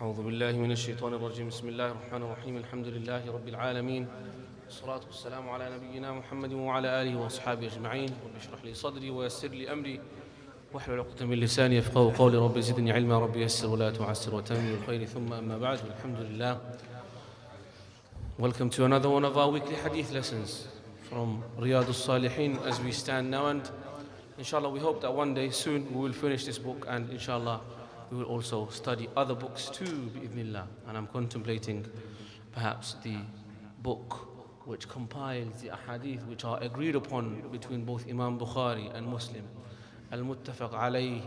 أعوذ بالله من الشيطان الرجيم بسم الله الرحمن الرحيم الحمد لله رب العالمين والصلاة والسلام على نبينا محمد وعلى آله وأصحابه أجمعين رب اشرح لي صدري ويسر لي أمري واحلل عقدة من لساني يفقهوا قولي رب زدني علما رب يسر ولا تعسر وتمم بالخير ثم أما بعد والحمد لله. Welcome to another one of our weekly hadith lessons from Riyadh al-Salihin as we stand now, and inshallah we hope that one day soon we will finish this book, and inshallah we will also study other books too, bi'idhnillah. And I'm contemplating perhaps the book which compiles the ahadith which are agreed upon between both Imam Bukhari and Muslim, al-muttafaq alayh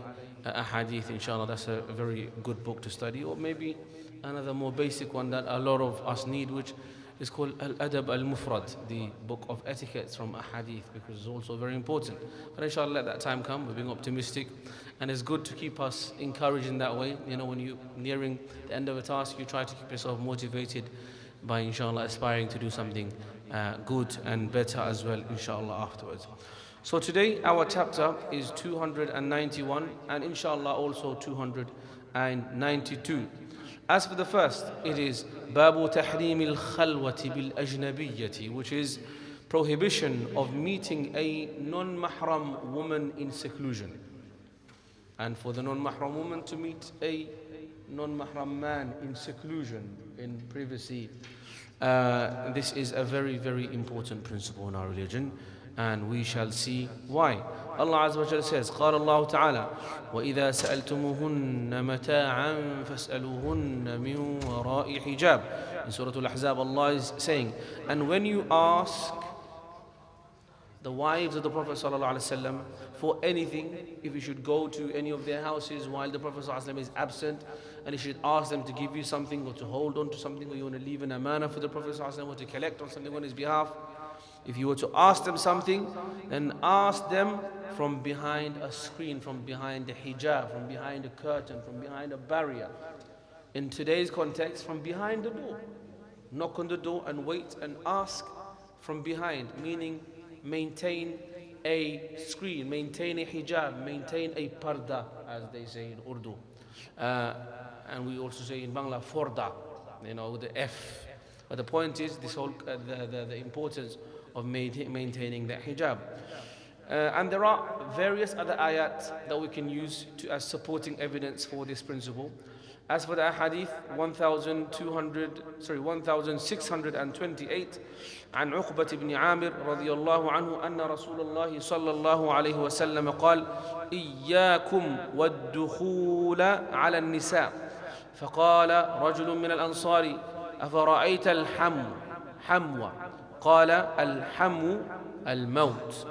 ahadith. Inshallah, that's a very good book to study. Or maybe another more basic one that a lot of us need, which is called Al-Adab Al-Mufrad, the book of etiquettes from ahadith, because it's also very important. But inshallah, let that time come. We're being optimistic, and it's good to keep us encouraged in that way. You know, when you're nearing the end of a task, you try to keep yourself motivated by inshallah aspiring to do something good and better as well, inshallah, afterwards. So today our chapter is 291 and inshallah also 292. As for the first, it is Babu Tahrim al-Khalwati bil-Ajnabiyyati, which is prohibition of meeting a non-Mahram woman in seclusion. And for the non-Mahram woman to meet a non-Mahram man in seclusion, in privacy, this is a very, very important principle in our religion. And we shall see why. Allah Azza wa Jalla says, قال الله تعالى وإذا سألتموهن متاعا فاسألوهن من وراء حجاب. In Surah Al-Ahzab, Allah is saying, and when you ask the wives of the Prophet ﷺ for anything, if you should go to any of their houses while the Prophet ﷺ is absent, and you should ask them to give you something or to hold on to something, or you want to leave an amana for the Prophet ﷺ or to collect on something on his behalf, if you were to ask them something, then ask them from behind a screen, from behind a hijab, from behind a curtain, from behind a barrier. In today's context, from behind the door. Knock on the door and wait and ask from behind, meaning maintain a screen, maintain a hijab, maintain a parda, as they say in Urdu. And we also say in Bangla, forda, you know, with the F. But the point is, this whole the importance of maintaining that hijab. And there are various other ayat that we can use as supporting evidence for this principle. As for the hadith 1628, عن عقبة بن عامر رضي الله عنه أن رسول الله صلى الله عليه وسلم قال إياكم والدخول على النساء فقال رجل من الأنصار أفرأيت حمو قال الحمو الموت.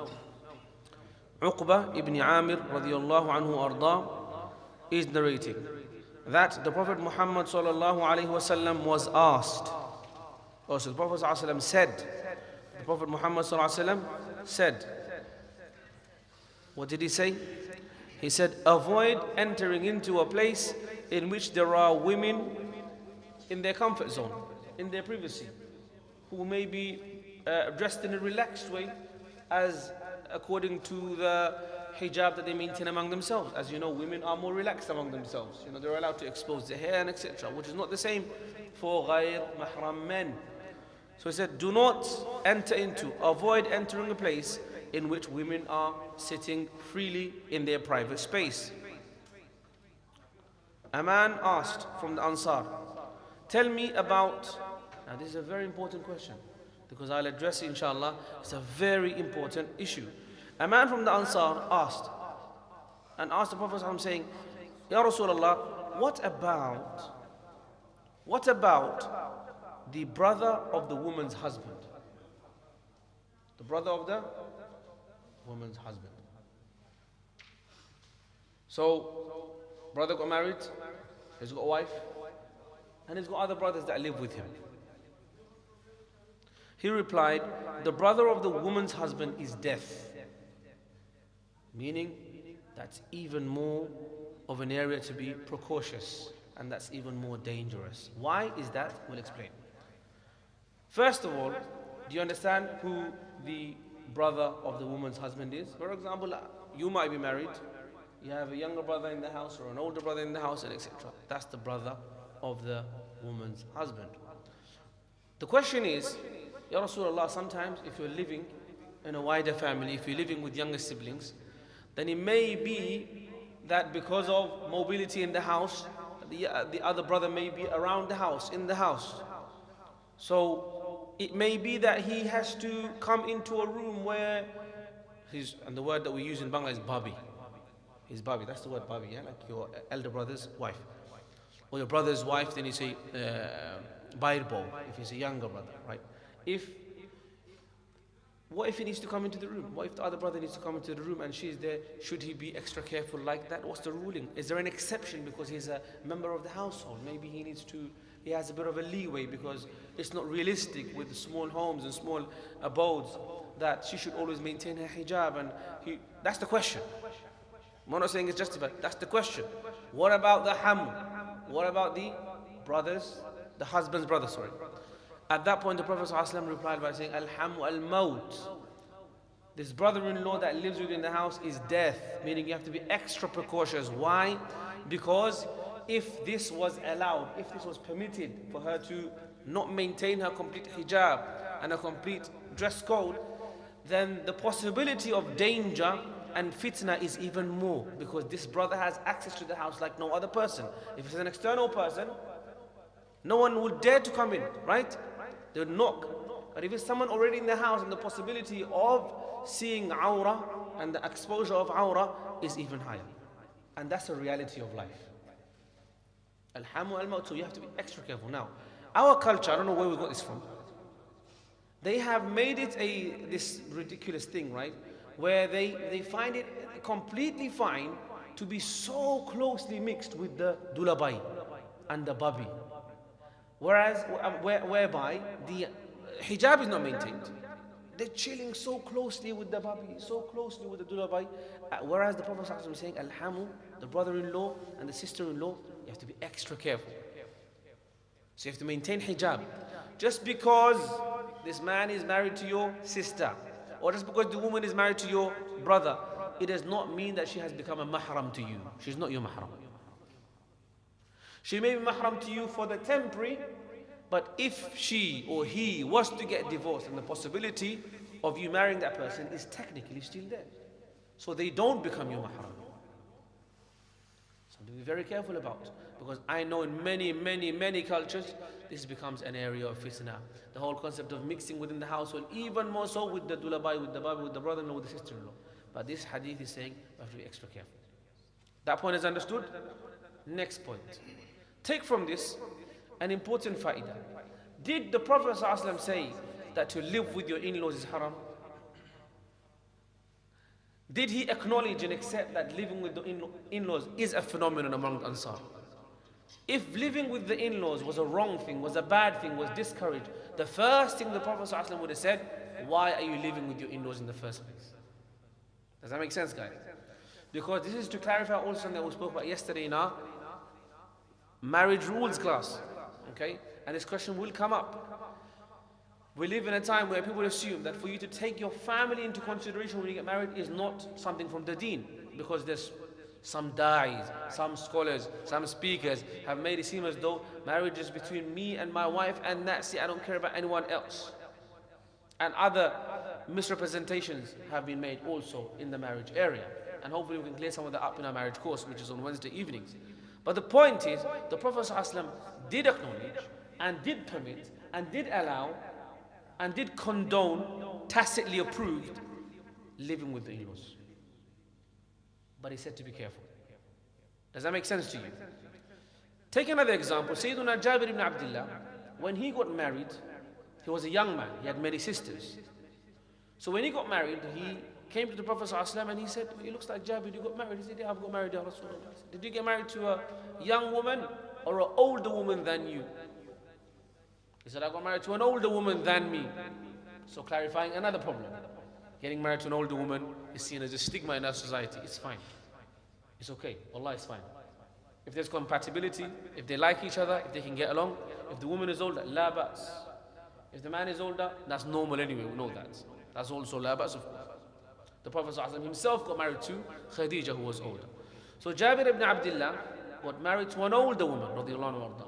Uqba ibn Amir radiallahu anhu arda is narrating that the Prophet Muhammad sallallahu alayhi wasallam was asked, or so the Prophet sallallahu alayhi wasallam said, the Prophet Muhammad sallallahu alayhi wasallam said, what did he say? He said, avoid entering into a place in which there are women in their comfort zone, in their privacy, who may be dressed in a relaxed way, as according to the hijab that they maintain among themselves. As you know, women are more relaxed among themselves. You know, they're allowed to expose their hair and etc., which is not the same for ghayr mahram men. So he said, do not avoid entering a place in which women are sitting freely in their private space. A man asked from the Ansar, tell me about, now this is a very important question, because I'll address it inshallah. It's a very important issue. A man from the Ansar asked the Prophet ﷺ saying, Ya Rasulullah, what about the brother of the woman's husband? The brother of the woman's husband. So, brother got married, he's got a wife, and he's got other brothers that live with him. He replied, the brother of the woman's husband is death. Meaning, that's even more of an area to be precautious, and that's even more dangerous. Why is that? We'll explain. First of all, do you understand who the brother of the woman's husband is? For example, you might be married, you have a younger brother in the house or an older brother in the house, and etc. That's the brother of the woman's husband. The question is, Ya Rasulullah, sometimes if you're living in a wider family, if you're living with younger siblings, then it may be that because of mobility in the house, the other brother may be around the house, in the house. So it may be that he has to come into a room where and the word that we use in Bangla is babi. His babi, that's the word babi, yeah? Like your elder brother's wife. Or your brother's wife, then you say bairbo, if he's a younger brother, right? What if he needs to come into the room? What if the other brother needs to come into the room and she's there? Should he be extra careful like that? What's the ruling? Is there an exception because he's a member of the household? Maybe he has a bit of a leeway because it's not realistic with the small homes and small abodes that she should always maintain her hijab. And that's the question. I'm not saying it's justified. That's the question. What about the hamu? What about the brothers? The husband's brother, sorry. At that point, the Prophet ﷺ replied by saying, Al-hamu al-maut. This brother-in-law that lives within the house is death, meaning you have to be extra precautious. Why? Because if this was allowed, if this was permitted for her to not maintain her complete hijab and a complete dress code, then the possibility of danger and fitna is even more, because this brother has access to the house like no other person. If it's an external person, no one would dare to come in, right? They would knock. But if it's someone already in the house, and the possibility of seeing awrah and the exposure of awrah is even higher. And that's a reality of life. Al-hamu al-maut, so you have to be extra careful. Now, our culture, I don't know where we got this from, they have made it this ridiculous thing, right? Where they find it completely fine to be so closely mixed with the dulabai and the babi. Whereby the hijab is not maintained. They're chilling so closely with the babi, so closely with the dulabai. Whereas the Prophet ﷺ is saying, Al-hamu, the brother-in-law and the sister-in-law, you have to be extra careful. So you have to maintain hijab. Just because this man is married to your sister, or just because the woman is married to your brother, it does not mean that she has become a mahram to you. She's not your mahram. She may be mahram to you for the temporary, but if she or he was to get divorced, and the possibility of you marrying that person is technically still there. So they don't become your mahram. Something to be very careful about. Because I know in many cultures, this becomes an area of fitna. The whole concept of mixing within the household, even more so with the dulabai, with the babi, with the brother-in-law, with the sister-in-law. But this hadith is saying we have to be extra careful. That point is understood? Next point. Take from this an important fa'idah. Did the Prophet ﷺ say that to live with your in-laws is haram? Did he acknowledge and accept that living with the in-laws is a phenomenon among the Ansar? If living with the in-laws was a wrong thing, was a bad thing, was discouraged, the first thing the Prophet ﷺ would have said, why are you living with your in-laws in the first place? Does that make sense, guys? Because this is to clarify also something that we spoke about yesterday in our marriage rules class. Okay? And this question will come up. We live in a time where people assume that for you to take your family into consideration when you get married is not something from the deen, because there's some da'is, some scholars, some speakers have made it seem as though marriage is between me and my wife and that's it, I don't care about anyone else. And other misrepresentations have been made also in the marriage area. And hopefully we can clear some of that up in our marriage course, which is on Wednesday evenings. But the point is, the Prophet ﷺ did acknowledge and did permit and did allow and did condone, tacitly approved, living with the in-laws. But he said to be careful. Does that make sense to you? Take another example. Sayyiduna Jabir ibn Abdullah, when he got married, he was a young man. He had many sisters. So when he got married, he came to the Prophet ﷺ and he said, it looks like Jabir, you got married. He said, yeah, I've got married, Ya Rasulullah. Did you get married to a young woman or an older woman than you? He said, I got married to an older woman than me. So clarifying another problem. Getting married to an older woman is seen as a stigma in our society. It's fine. It's okay. Allah is fine. If there's compatibility, if they like each other, if they can get along, if the woman is older, la ba's. If the man is older, that's normal anyway, we know that. That's also la ba's, of course. The Prophet ﷺ himself got married to Khadija, who was older. So Jabir ibn Abdullah got married to an older woman, radiyallahu anha.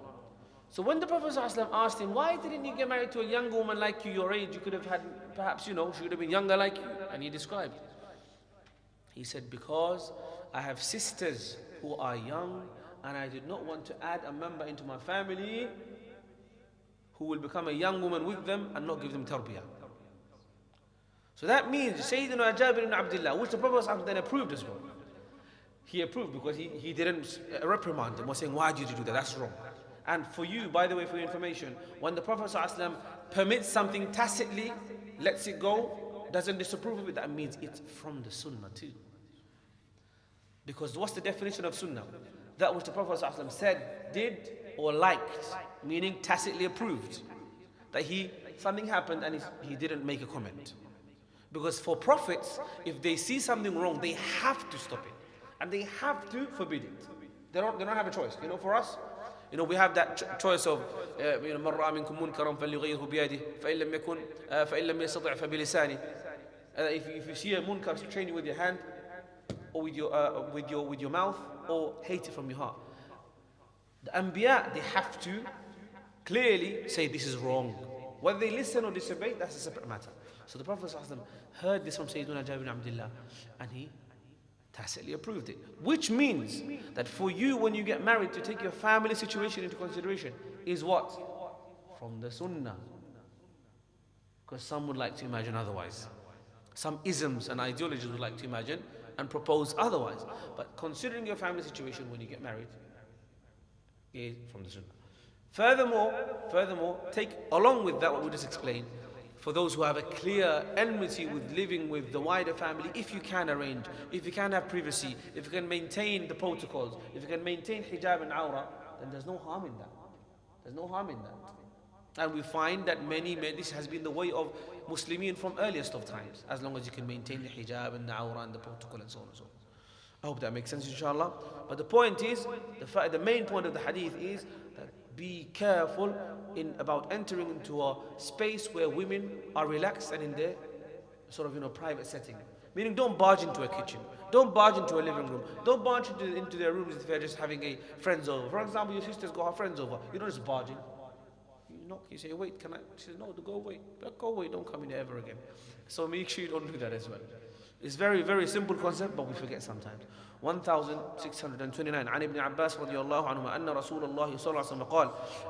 So when the Prophet ﷺ asked him, why didn't you get married to a young woman like you, your age? You could have had, perhaps, she would have been younger like you. And he described. He said, because I have sisters who are young, and I did not want to add a member into my family who will become a young woman with them and not give them tarbiyah. So that means Sayyidina Jabir ibn Abdullah, which the Prophet ﷺ then approved as well. He approved because he didn't reprimand him or saying, why did you do that? That's wrong. And for you, by the way, for your information, when the Prophet ﷺ permits something tacitly, lets it go, doesn't disapprove of it, that means it's from the Sunnah too. Because what's the definition of Sunnah? That which the Prophet ﷺ said, did, or liked, meaning tacitly approved. That something happened and he didn't make a comment. Because for prophets, if they see something wrong, they have to stop it. And they have to forbid it. They don't have a choice. For us, we have that choice of من رأى منكم منكرا فليغيره بيده فإن لم يستطع فبلسانه. If you see a munkar, train it with your hand, or with your mouth, or hate it from your heart. The Anbiya, they have to clearly say this is wrong. Whether they listen or disobey, that's a separate matter. So the Prophet ﷺ heard this from Sayyidina Jabir ibn Abdullah, and he tacitly approved it. Which means that for you, when you get married, to take your family situation into consideration is what? From the Sunnah. Because some would like to imagine otherwise. Some isms and ideologies would like to imagine and propose otherwise. But considering your family situation when you get married is from the Sunnah. Furthermore, take along with that what we just explained, for those who have a clear enmity with living with the wider family, if you can arrange, if you can have privacy, if you can maintain the protocols, if you can maintain hijab and awrah, then there's no harm in that. There's no harm in that. And we find that this has been the way of Muslimin from earliest of times, as long as you can maintain the hijab and the awrah and the protocol and so on and so on. I hope that makes sense, inshallah. But the point is, the main point of the hadith is that be careful about entering into a space where women are relaxed and in their sort of private setting. Meaning, don't barge into a kitchen, don't barge into a living room, don't barge into their rooms if they're just having a friends over. For example, your sisters got her friends over, you don't just barge in. You knock, you say, wait, can I? She says, no, go away. Go away, don't come in here ever again. So make sure you don't do that as well. It's very, very simple concept, but we forget sometimes. 1629 عن ابن عباس رضي الله عنهما أن رسول الله صلى الله عليه وسلم قال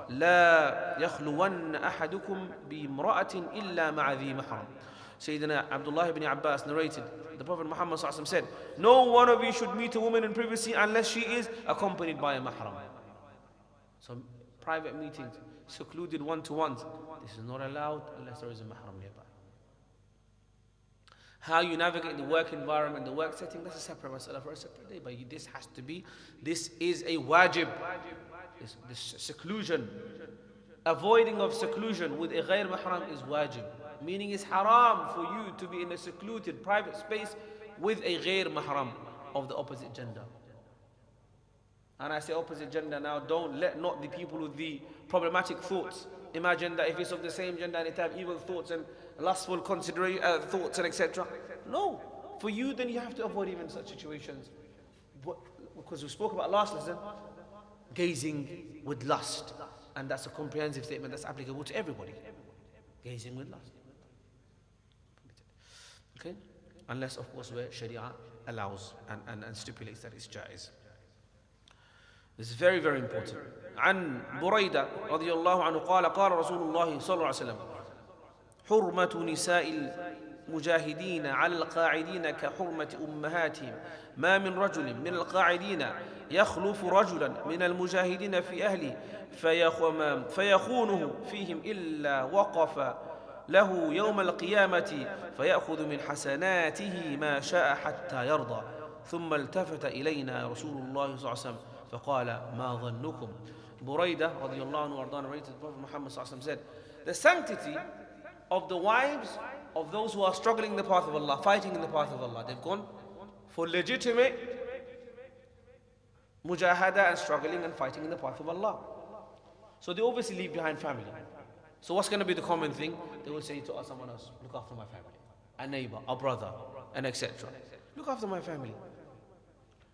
لا يخلون أحدكم بامرأة إلا مع ذي محرم. Sayyidina Abdullah ibn Abbas narrated, the Prophet Muhammad sallallahu alaihi wasallam said, no one of you should meet a woman in privacy unless she is accompanied by a mahram. So private meetings, secluded one-to-ones, this is not allowed unless there is a mahram nearby. How you navigate the work environment, the work setting, that's a separate mas'ala for a separate day. But this is a wajib. This seclusion, avoiding of seclusion with a ghair mahram is wajib. Meaning it's haram for you to be in a secluded private space with a ghair mahram of the opposite gender. And I say opposite gender now, let not the people with the problematic thoughts imagine that if it's of the same gender and it have evil thoughts and lustful thoughts and etc. No, for you then you have to avoid even such situations. Because we spoke about last lesson, gazing with lust, and that's a comprehensive statement that's applicable to everybody. Gazing with lust. Okay? Unless of course where Sharia allows and stipulates that it's jaiz. This is very, very important. عن بريدة رضي الله عنه قال قال رسول الله صلى الله عليه وسلم حرمة نساء المجاهدين على القاعدين كحرمة أمهاتهم ما من رجل من القاعدين يخلف رجلا من المجاهدين في أهله فيخونه فيهم إلا وقف له يوم القيامة فيأخذ من حسناته ما شاء حتى يرضى ثم التفت إلينا رسول الله صلى الله عليه وسلم فقال ما ظنكم. Buraidah radiallahu anhu arda narrated, the Prophet Muhammad said, the sanctity of the wives of those who are struggling in the path of Allah, fighting in the path of Allah, they've gone for legitimate mujahada and struggling and fighting in the path of Allah. So they obviously leave behind family. So what's going to be the common thing? They will say to someone else, look after my family, a neighbor, a brother, and etc. Look after my family.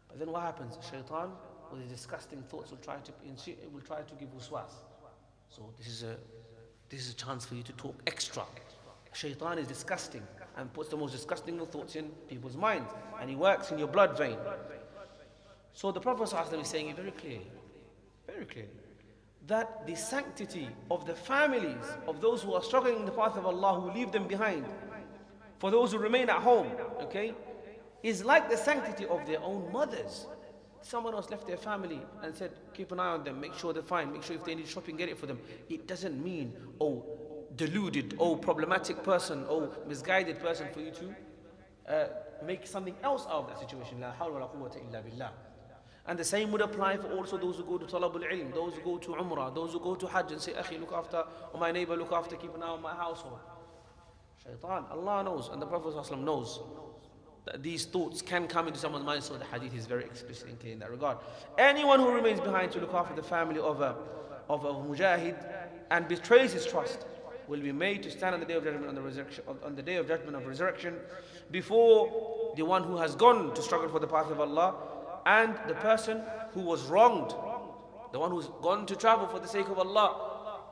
But then what happens? Shaitan, with his disgusting thoughts, will try to give waswas. So this is a chance for you to talk extra. Shaitan is disgusting and puts the most disgusting of thoughts in people's minds, and he works in your blood vein. So the Prophet ﷺ is saying it very clearly, that the sanctity of the families of those who are struggling in the path of Allah, who leave them behind, for those who remain at home, okay, is like the sanctity of their own mothers. Someone else left their family and said, keep an eye on them, make sure they're fine, make sure if they need shopping, get it for them. It doesn't mean, oh, deluded, oh, problematic person, oh, misguided person, for you to make something else out of that situation. La hawla wa la quwwata illa billah. And the same would apply for also those who go to talabul ilm, those who go to umrah, those who go to hajj and say, akhi, look after, or my neighbor, look after, keep an eye on my household. Shaitan, Allah knows, and the Prophet ﷺ knows that these thoughts can come into someone's mind, so the hadith is very explicit and clear in that regard. Anyone who remains behind to look after the family of a mujahid and betrays his trust will be made to stand on the day of judgment, on the day of judgment of resurrection, before the one who has gone to struggle for the path of Allah, and the person who was wronged, the one who's gone to travel for the sake of Allah.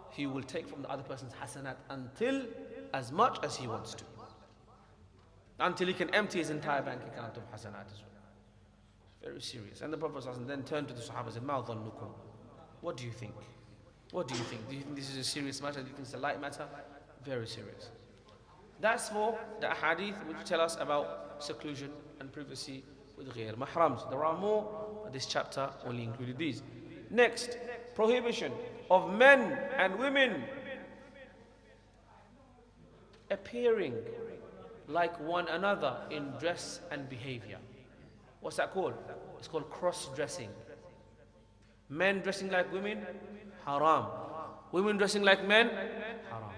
He will take from the other person's hasanat until as much as he wants to, until he can empty his entire bank account of hasanat as well. Very serious. And the Prophet then turned to the Sahaba and said, Ma dhannukum? What do you think? What do you think? Do you think this is a serious matter? Do you think it's a light matter? Very serious. That's for the hadith which tell us about seclusion and privacy with ghayr mahrams. There are more, but this chapter only included these. Next, prohibition of men and women appearing like one another in dress and behavior. What's that called? It's called cross-dressing. Men dressing like women, haram. Women dressing like men, haram.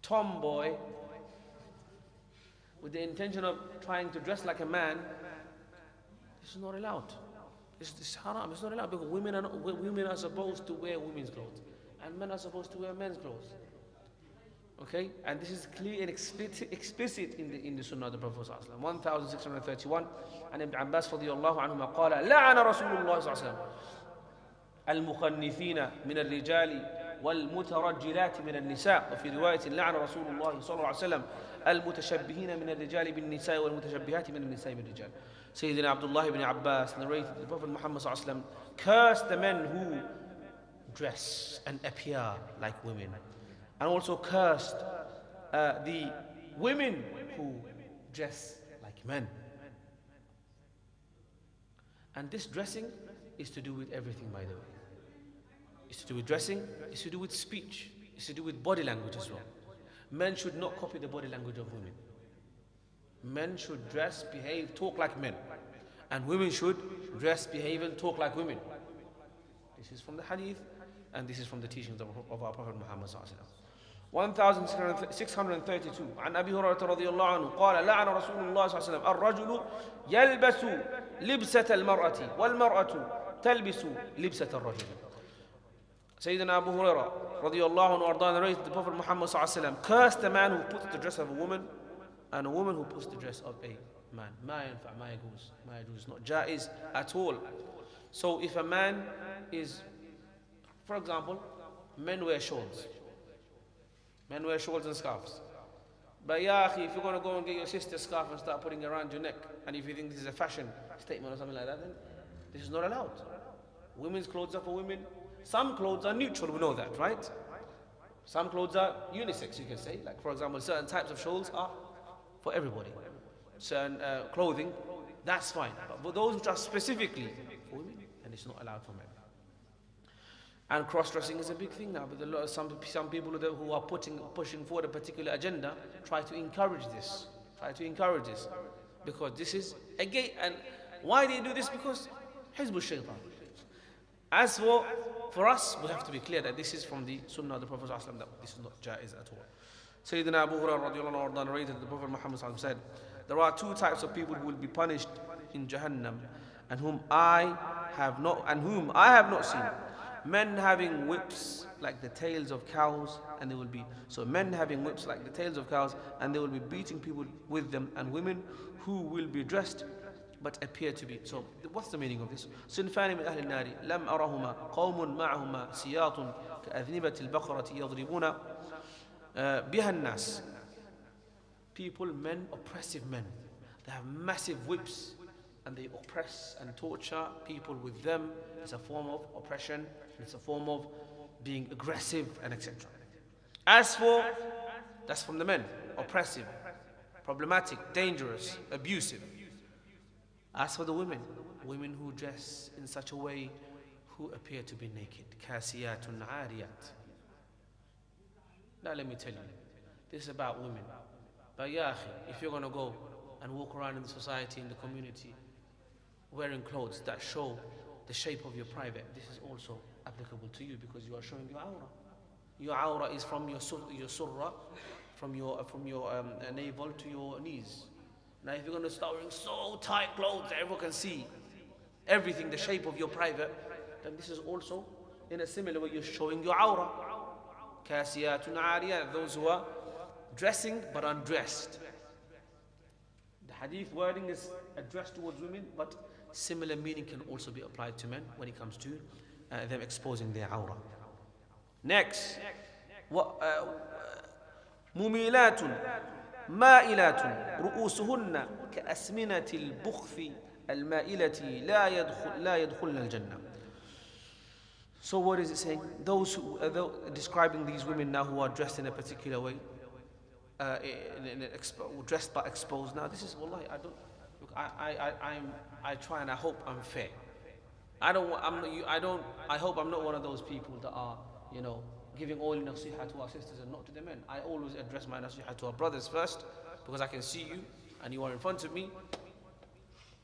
Tomboy with the intention of trying to dress like a man, this is not allowed. This is haram. It's not allowed, because women are supposed to wear women's clothes and men are supposed to wear men's clothes. Okay, and this is clear and explicit in the Sunnah of the Prophet ﷺ. 1631. And Ibn Abbas radiyallahu anhuma qala la'ana Rasulullah ﷺ المخنثين من الرجال والمترجلات من النساء. وفي رواية لعن رسول الله صلى الله عليه وسلم المتشبهين من الرجال بالنساء والمتشبهات من النساء بالرجال. Sayyidina Abdullah ibn Abbas narrated that the Prophet Muhammad sallallahu alaihi wasallam cursed the men who dress and appear like women, and also cursed the women who dress like men. And this dressing is to do with everything, by the way. It's to do with dressing, it's to do with speech, it's to do with body language as well. Men should not copy the body language of women. Men should dress, behave, talk like men. And women should dress, behave and talk like women. This is from the hadith, and this is from the teachings of our Prophet Muhammad sallallahu alaihi wasallam. 1632. عن أبي هريرة رضي الله عنه قال لعن رسول الله صلى الله عليه وسلم الرجل يلبس لبسة المرأة والمرأة تلبس لبسة الرجل. Sayyidina Abu Hurairah radiyallahu anhu narrated the Prophet Muhammad sallallahu alaihi wasallam cursed the man who puts the dress of a woman and a woman who puts the dress of a man. Ma yajuz is not jaiz at all. So if a man is, for example, men wear shawls. Men wear shawls and scarves. But ya akhi, if you're going to go and get your sister's scarf and start putting it around your neck, and if you think this is a fashion statement or something like that, then this is not allowed. Women's clothes are for women. Some clothes are neutral, we know that, right? Some clothes are unisex, you can say. Like, for example, certain types of shawls are for everybody. Certain clothing, that's fine. But for those which are specifically for women, then it's not allowed for men. And cross-dressing is a big thing now. But some people who are pushing forward a particular agenda try to encourage this. Because this is a gate. And why they do this? Because Hizbul Shaitan. As for us, we have to be clear that this is from the Sunnah of the Prophet ﷺ, that this is not jaiz at all. Sayyidina Abu Hurairah radiyallahu anhu narrated that the Prophet Muhammad ﷺ said, there are two types of people who will be punished in Jahannam, and whom I have not seen. Men having whips like the tails of cows, and they will be beating people with them, and women who will be dressed but appear to be. So what's the meaning of this? صنفان من أهل النار لم أرهما قوم معهما سياط كأذنبة البقرة يضربون بها الناس. People, men, oppressive men. They have massive whips and they oppress and torture people with them. It's a form of oppression. It's a form of being aggressive and etc. As for, that's from the men, oppressive, problematic, dangerous, abusive. As for the women, women who dress in such a way who appear to be naked. Kasiyatun ariyat. Now let me tell you, this is about women. But ya akhi, if you're going to go and walk around in the society, in the community, wearing clothes that show the shape of your private, this is also applicable to you because you are showing your aura. Your aura is from your surra, from your navel to your knees. Now if you're going to start wearing so tight clothes that everyone can see everything, the shape of your private, then this is also in a similar way you're showing your aura. Kasiyatun ariyat, those who are dressing but undressed. The hadith wording is addressed towards women, but similar meaning can also be applied to men when it comes to them exposing their aura. Next, مميلات مائلات رؤوسهن كأسمنة البخث المائلة لا يدخلن الجنة. So what is it saying? Those who describing these women now who are dressed in a particular way, dressed but exposed. Now this is wallahi, I try and I hope I'm fair. I hope I'm not one of those people that are, giving all nasiha to our sisters and not to the men. I always address my nasiha to our brothers first because I can see you and you are in front of me,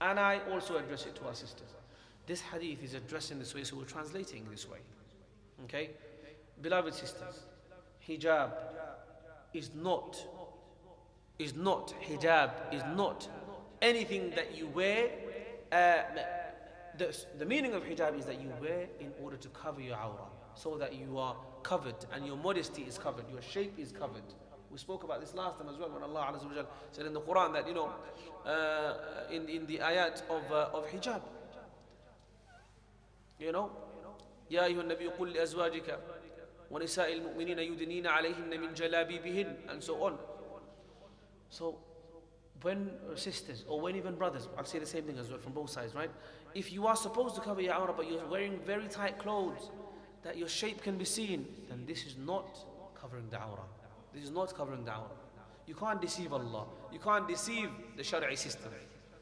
and I also address it to our sisters. This hadith is addressed in this way, so we're translating this way. Okay? Beloved sisters, hijab is not anything that you wear. The meaning of hijab is that you wear in order to cover your aura, so that you are covered and your modesty is covered, your shape is covered. We spoke about this last time as well when Allah Azza wa Jal said in the Quran that in the ayat of hijab, يا أيها النبي قل لأزواجك ونساء المؤمنين يدنين عليهن من جلابيبهن, and so on. So when sisters or when even brothers, I'll say the same thing as well from both sides, right? If you are supposed to cover your aura but you're wearing very tight clothes that your shape can be seen, then this is not covering the aura. This is not covering the aura. You can't deceive Allah. You can't deceive the Shari'i system.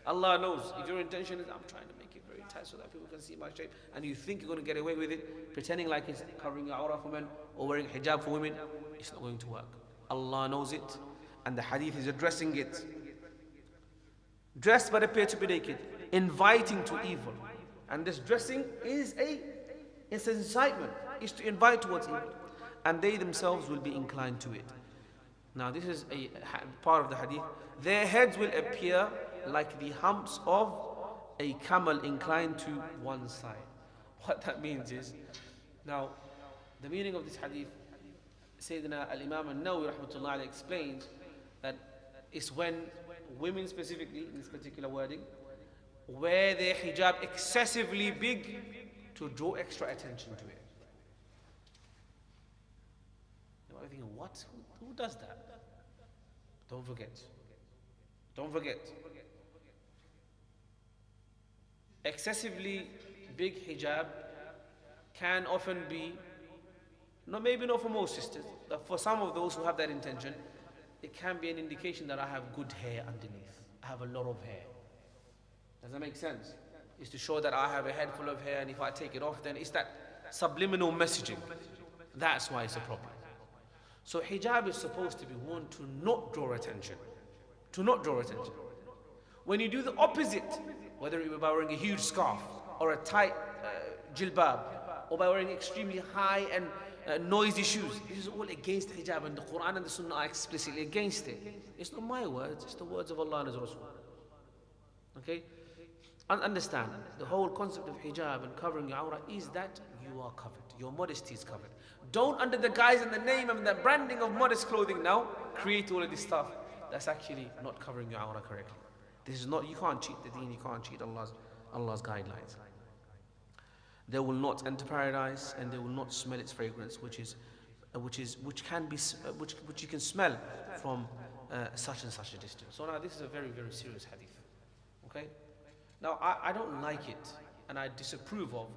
Allah knows if your intention is, I'm trying to make it very tight so that people can see my shape, and you think you're going to get away with it, pretending like it's covering your aura for men or wearing hijab for women, it's not going to work. Allah knows it, and the hadith is addressing it. Dressed but appear to be naked, inviting to evil. And this dressing is it's an incitement, is to invite towards evil. And they themselves will be inclined to it. Now this is a part of the hadith. Their heads will appear like the humps of a camel inclined to one side. What that means is, now the meaning of this hadith, Sayyidina al-Imam al-Nawawi rahmatullah alayhi explains that it's when women specifically, in this particular wording, wear their hijab excessively big to draw extra attention to it. You might be thinking, what? Who does that? Don't forget. Excessively big hijab can often be, maybe not for most sisters, but for some of those who have that intention, it can be an indication that I have good hair underneath. I have a lot of hair. Does that make sense? It's to show that I have a head full of hair, and if I take it off, then it's that subliminal messaging. That's why it's a problem. So hijab is supposed to be worn to not draw attention. When you do the opposite, whether it be by wearing a huge scarf or a tight jilbab, or by wearing extremely high and noisy shoes, this is all against hijab, and the Quran and the Sunnah are explicitly against it. It's not my words, it's the words of Allah and His Rasul. Okay? And understand, the whole concept of hijab and covering your aura is that you are covered, your modesty is covered. Don't, under the guise and the name and the branding of modest clothing now, create all of this stuff that's actually not covering your aura correctly. This is not, you can't cheat the deen, you can't cheat Allah's guidelines. They will not enter paradise, and they will not smell its fragrance, which you can smell from such and such a distance. So now this is a very, very serious hadith. Okay? Now I don't like it, and I disapprove of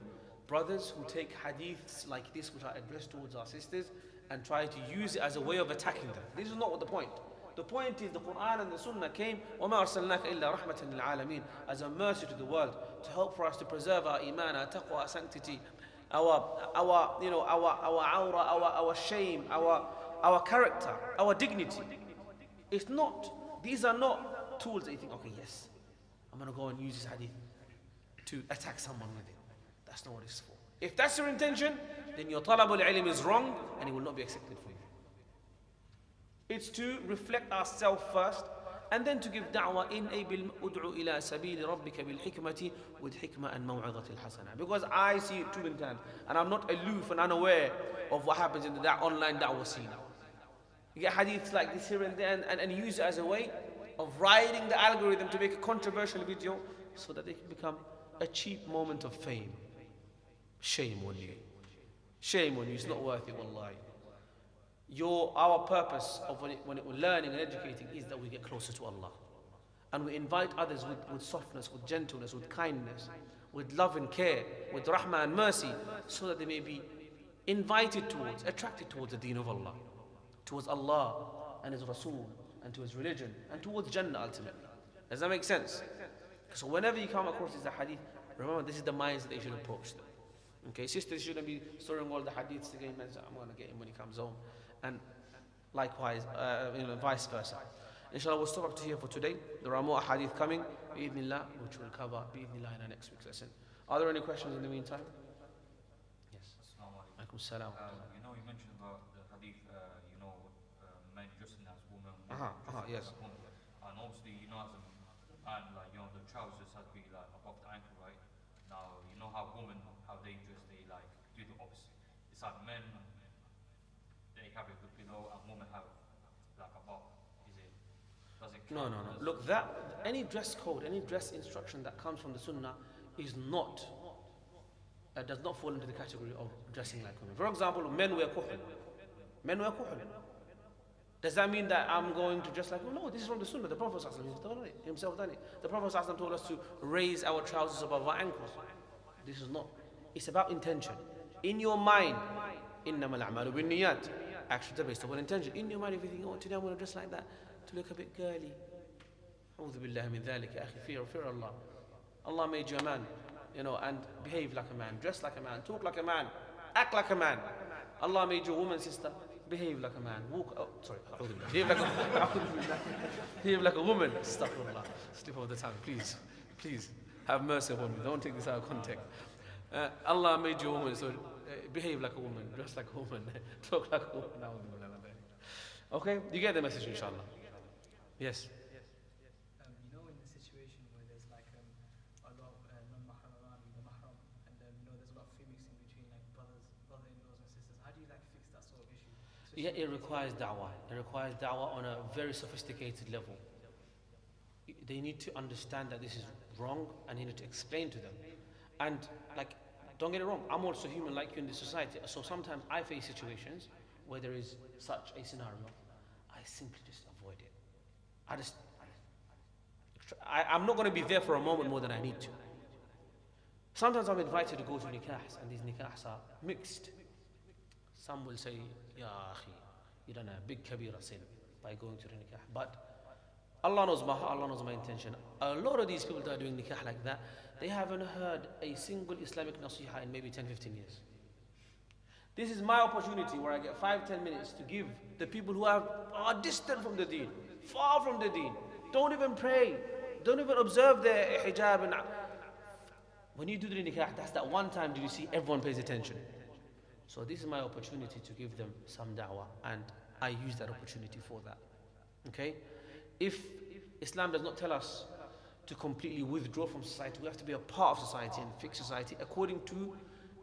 brothers who take hadiths like this, which are addressed towards our sisters, and try to use it as a way of attacking them. This is not what the point. The point is the Quran and the Sunnah came وَمَا أَرْسَلْنَاكَ إِلَّا رَحْمَةً لِلْعَالَمِينَ, as a mercy to the world, to help for us to preserve our iman, our taqwa, our sanctity, our aura, our shame, our character, our dignity. It's not, these are not tools that you think, okay, yes, I'm going to go and use this hadith to attack someone with it. That's not what it's for. If that's your intention, then your talabul ilm is wrong, and it will not be accepted for you. It's to reflect ourselves first, and then to give da'wah in a bil ud'u ila sabili rabbika bil hikmati, with hikmah and maw'idhati al-hasana. Because I see it too many times, and I'm not aloof and unaware of what happens in the online da'wah scene. You get hadiths like this here and there, and use it as a way of riding the algorithm to make a controversial video so that they can become a cheap moment of fame. Shame on you. Shame on you. It's not worth it, wallahi. Our purpose of when we're learning and educating is that we get closer to Allah. And we invite others with softness, with gentleness, with kindness, with love and care, with rahmah and mercy, so that they may be invited towards, attracted towards the deen of Allah, towards Allah and His Rasul, and to His religion, and towards Jannah ultimately. Does that make sense? So whenever you come across this hadith, remember this is the minds that they should approach them. Okay, sisters shouldn't be storing all the hadiths again, I'm going to get him when he comes home. And likewise, vice versa. Inshallah, we'll stop up to here for today. There are more hadith coming, bi'idhnillah, which we'll cover bi'idhnillah in our next week's lesson. Are there any questions in the meantime? Yes. Alaikum salam. You mentioned about the hadith, men dressing as women. Yes. And obviously, as a man, the trousers have to be above the ankle, right? Now, how women, how they dress, they do the opposite. It's like men, they have it below, and women have above. Does it count? No. Look, any dress code, any dress instruction that comes from the Sunnah is not, does not fall into the category of dressing like women. For example, men wear kuhl. Men wear kuhl. Does that mean that I'm going to dress like women? No, this is from the Sunnah. The Prophet himself done it. The Prophet told us to raise our trousers above our ankles. This is not. It's about intention. In your mind, إِنَّمَا الْأَعْمَالُ بِالنِّيَّاتِ. Actions are based upon intention. In your mind, if you think, today I'm going to dress like that, to look a bit girly. أعوذ بالله من ذلك يا أخي. Fear Allah. Allah made you a man, and behave like a man, dress like a man, talk like a man, act like a man. Allah made you a woman, sister. Behave like a man. Behave like a woman. Astaghfirullah. Slip over the tongue, please. Please have mercy upon me. Don't take this out of context. Allah made you a woman, so behave like a woman, dress like a woman, talk like a woman. Okay, you get the message, inshallah. Yes. In the situation where there's a lot of non-mahram around the mahram, and there's a lot of free mixing between brother-in-laws and sisters, how do you fix that sort of issue? Yeah, it requires da'wah. It requires da'wah on a very sophisticated level. They need to understand that this is wrong, and you need to explain to them. And don't get it wrong, I'm also human like you in this society. So sometimes I face situations where there is such a scenario. I simply just avoid it. I'm not going to be there for a moment more than I need to. Sometimes I'm invited to go to nikahs, and these nikahs are mixed. Some will say, Ya akhi, you done a big kabira sin by going to the nikah. But Allah knows my heart, Allah knows my intention. A lot of these people that are doing nikah like that, they haven't heard a single Islamic nasiha in maybe 10-15 years. This is my opportunity where I get 5-10 minutes to give the people who are distant from the deen, far from the deen, don't even pray, don't even observe their hijab. And when you do the nikah, that's that one time do you see everyone pays attention. So this is my opportunity to give them some da'wah, and I use that opportunity for that. Okay? If Islam does not tell us to completely withdraw from society, we have to be a part of society and fix society according to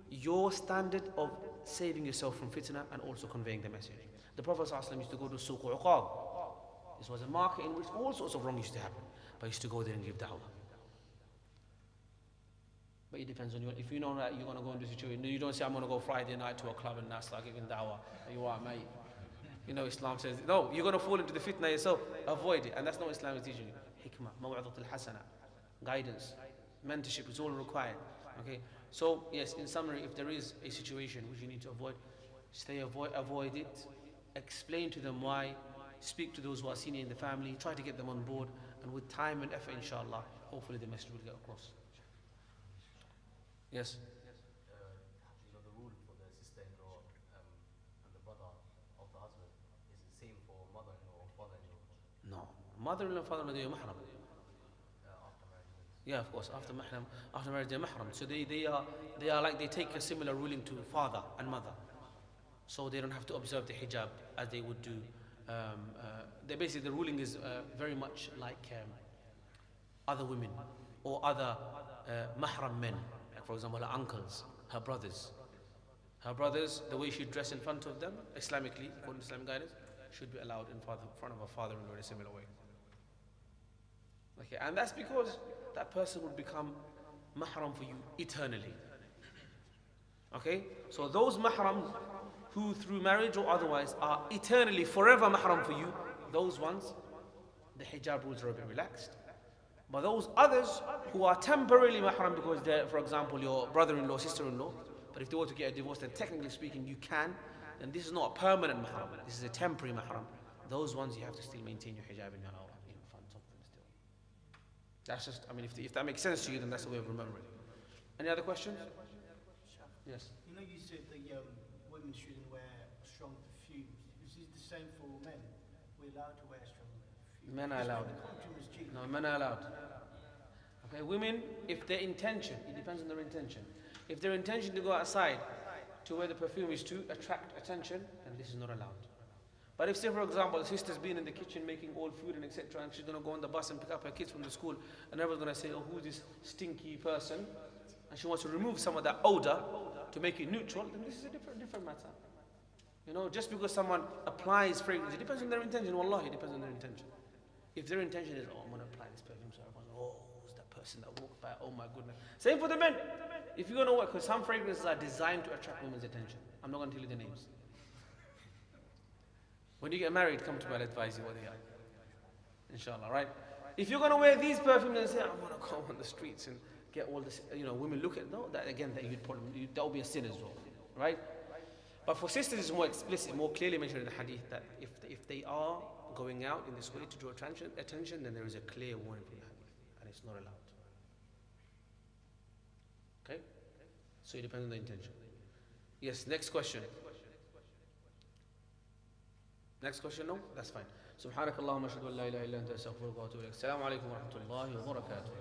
your standard of saving yourself from fitna and also conveying the message. The Prophet ﷺ used to go to Suq Uqab. This was a market in which all sorts of wrong used to happen. but I used to go there and give da'wah. But it depends on you. If you know that you're going to go into a situation, you don't say, I'm going to go Friday night to a club and not start giving da'wah. You are, mate. You know, Islam says, no, you're going to fall into the fitna yourself. Avoid it. And that's not what Islam is teaching you. Hikmah, maw'adat al-hasana, guidance, mentorship is all required. Okay? So, yes, in summary, if there is a situation which you need to avoid, avoid it. Explain to them why. Speak to those who are senior in the family. Try to get them on board. And with time and effort, inshallah, hopefully the message will get across. Yes? You know, the rule for the sister-in-law and the brother of the husband is the same for mother-in-law or father-in-law? No. Mother-in-law and father-in-law, they are mahram. After marriage. Yeah, of course. After marriage, they're mahram. So they are like, they take a similar ruling to father and mother. So they don't have to observe the hijab as they would do. They basically, the ruling is very much like other women or other mahram men. Like for example, her uncles, her brothers. Her brothers, the way she dress in front of them, Islamically, according to Islamic guidance, should be allowed in front of her father-in-law in a similar way. Okay, and that's because that person would become mahram for you eternally. Okay, so those mahrams who through marriage or otherwise are eternally, forever mahram for you, those ones, the hijab rules are a bit relaxed. But those others who are temporarily mahram because they're, for example, your brother-in-law, sister-in-law, but if they were to get a divorce, then technically speaking you can, then this is not a permanent mahram, this is a temporary mahram. Those ones you have to still maintain your hijab in your aura in front of them still. That's just, I mean, if that makes sense to you, then that's the way of remembering. Any other questions? Yes. You know, you said the women shouldn't wear strong perfumes. Is this the same for men? We're allowed to wear strong perfume. Men are allowed. No, men are allowed. Okay, women, if their intention, it depends on their intention. If their intention to go outside to where the perfume is to attract attention, then this is not allowed. But if, say, for example, the sister's been in the kitchen making all food and etc., and she's going to go on the bus and pick up her kids from the school, and everyone's going to say, oh, who's this stinky person? And she wants to remove some of that odor to make it neutral, then this is a different matter. You know, just because someone applies fragrance, it depends on their intention. Wallahi, it depends on their intention. If their intention is, oh, I'm going to apply this perfume, so everyone's, oh, who's that person that walked by? Oh my goodness. Same for the men. If you're going to work, because some fragrances are designed to attract women's attention. I'm not going to tell you the names. When you get married, come to me, I'll advise you what they are. Inshallah, right? If you're going to wear these perfumes and say, I'm going to go on the streets and get all this, you know, women look at, no, that again, that would be a sin as well, right? But for sisters, it's more explicit, more clearly mentioned in the hadith that if they are going out in this way to draw attention, then there is a clear warning from the hadith, and it's not allowed. Okay? So it depends on the intention. Yes, next question. Next question, no? That's fine. سبحانك اللهم اشهد ان لا اله الا انت استغفرك واتوب اليك. السلام عليكم ورحمه الله وبركاته.